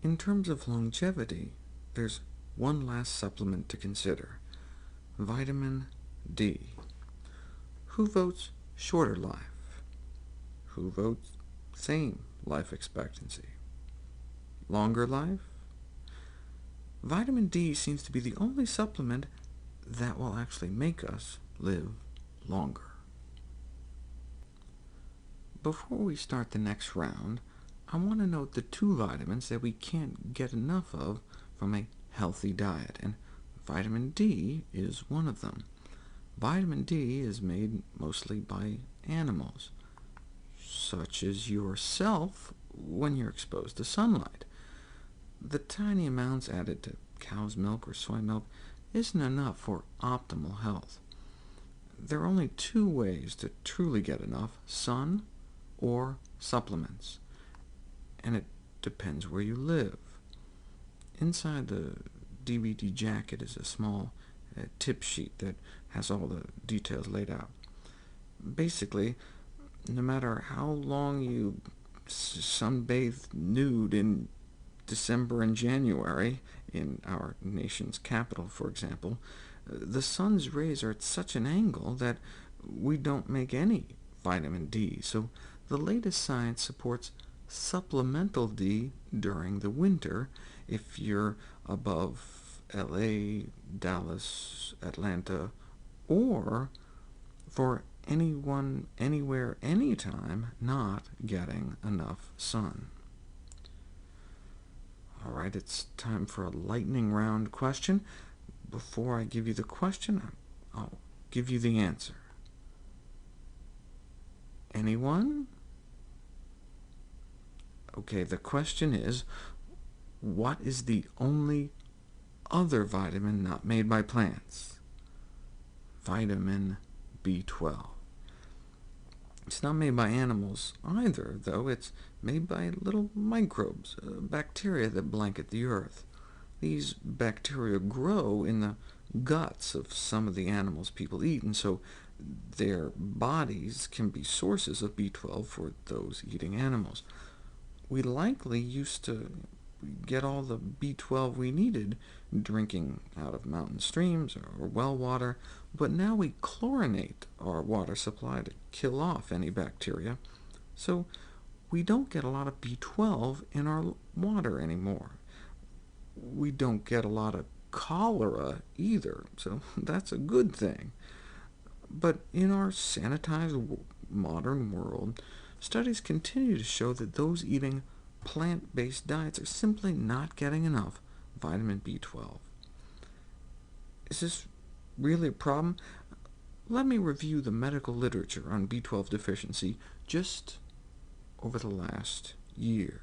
In terms of longevity, there's one last supplement to consider: vitamin D. Who votes shorter life? Who votes same life expectancy? Longer life? Vitamin D seems to be the only supplement that will actually make us live longer. Before we start the next round, I want to note the two vitamins that we can't get enough of from a healthy diet, and vitamin D is one of them. Vitamin D is made mostly by animals, such as yourself when you're exposed to sunlight. The tiny amounts added to cow's milk or soy milk isn't enough for optimal health. There are only two ways to truly get enough: sun or supplements, and it depends where you live. Inside the DVD jacket is a small tip sheet that has all the details laid out. Basically, no matter how long you sunbathe nude in December and January, in our nation's capital, for example, the sun's rays are at such an angle that we don't make any vitamin D, so the latest science supports supplemental D during the winter if you're above LA, Dallas, Atlanta, or for anyone, anywhere, anytime not getting enough sun. All right, it's time for a lightning round question. Before I give you the question, I'll give you the answer. Anyone? Okay, the question is, what is the only other vitamin not made by plants? Vitamin B12. It's not made by animals either, though. It's made by little microbes, bacteria that blanket the Earth. These bacteria grow in the guts of some of the animals people eat, and so their bodies can be sources of B12 for those eating animals. We likely used to get all the B12 we needed drinking out of mountain streams or well water, but now we chlorinate our water supply to kill off any bacteria, so we don't get a lot of B12 in our water anymore. We don't get a lot of cholera either, so that's a good thing. But in our sanitized modern world, studies continue to show that those eating plant-based diets are simply not getting enough vitamin B12. Is this really a problem? Let me review the medical literature on B12 deficiency just over the last year.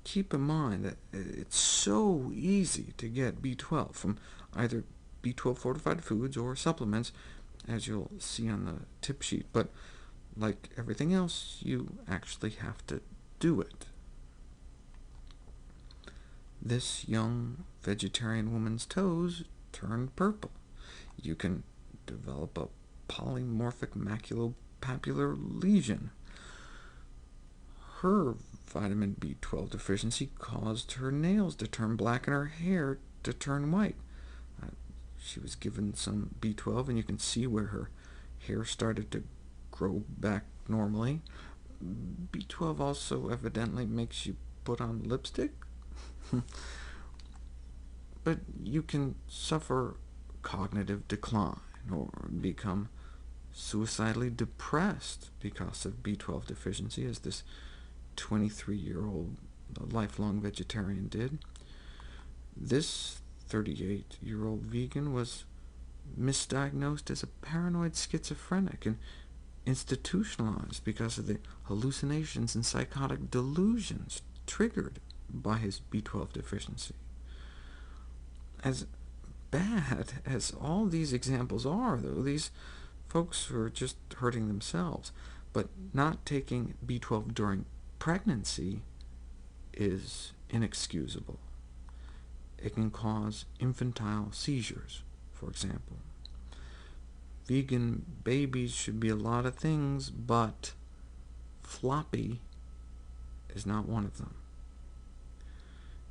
Keep in mind that it's so easy to get B12 from either B12 fortified foods or supplements, as you'll see on the tip sheet, but like everything else, you actually have to do it. This young vegetarian woman's toes turned purple. You can develop a polymorphic maculopapular lesion. Her vitamin B12 deficiency caused her nails to turn black and her hair to turn white. She was given some B12, and you can see where her hair started to grow back normally. B12 also evidently makes you put on lipstick. But you can suffer cognitive decline or become suicidally depressed because of B12 deficiency, as this 23-year-old lifelong vegetarian did. This 38-year-old vegan was misdiagnosed as a paranoid schizophrenic and institutionalized because of the hallucinations and psychotic delusions triggered by his B12 deficiency. As bad as all these examples are, though, these folks were just hurting themselves. But not taking B12 during pregnancy is inexcusable. It can cause infantile seizures, for example. Vegan babies should be a lot of things, but floppy is not one of them.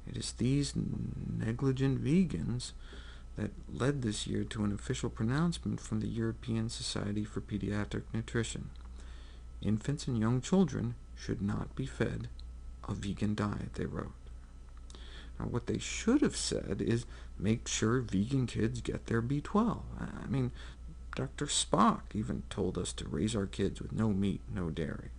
It is these negligent vegans that led this year to an official pronouncement from the European Society for Pediatric Nutrition. Infants and young children should not be fed a vegan diet, they wrote. Now, what they should have said is make sure vegan kids get their B12. I mean, Dr. Spock even told us to raise our kids with no meat, no dairy.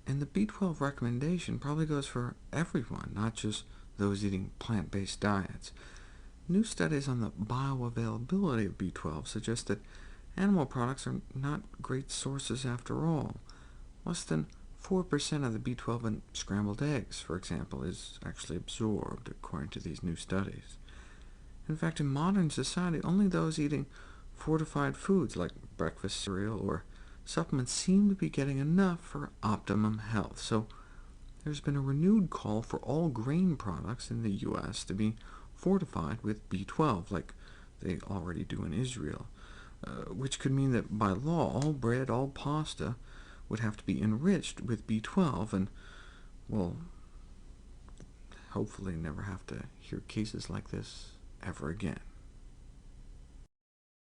And the B12 recommendation probably goes for everyone, not just those eating plant-based diets. New studies on the bioavailability of B12 suggest that animal products are not great sources after all. Less than 4% of the B12 in scrambled eggs, for example, is actually absorbed, according to these new studies. In fact, in modern society, only those eating fortified foods like breakfast cereal or supplements seem to be getting enough for optimum health. So there's been a renewed call for all grain products in the U.S. to be fortified with B12, like they already do in Israel, which could mean that by law all bread, all pasta would have to be enriched with B12, and we'll hopefully never have to hear cases like this ever again.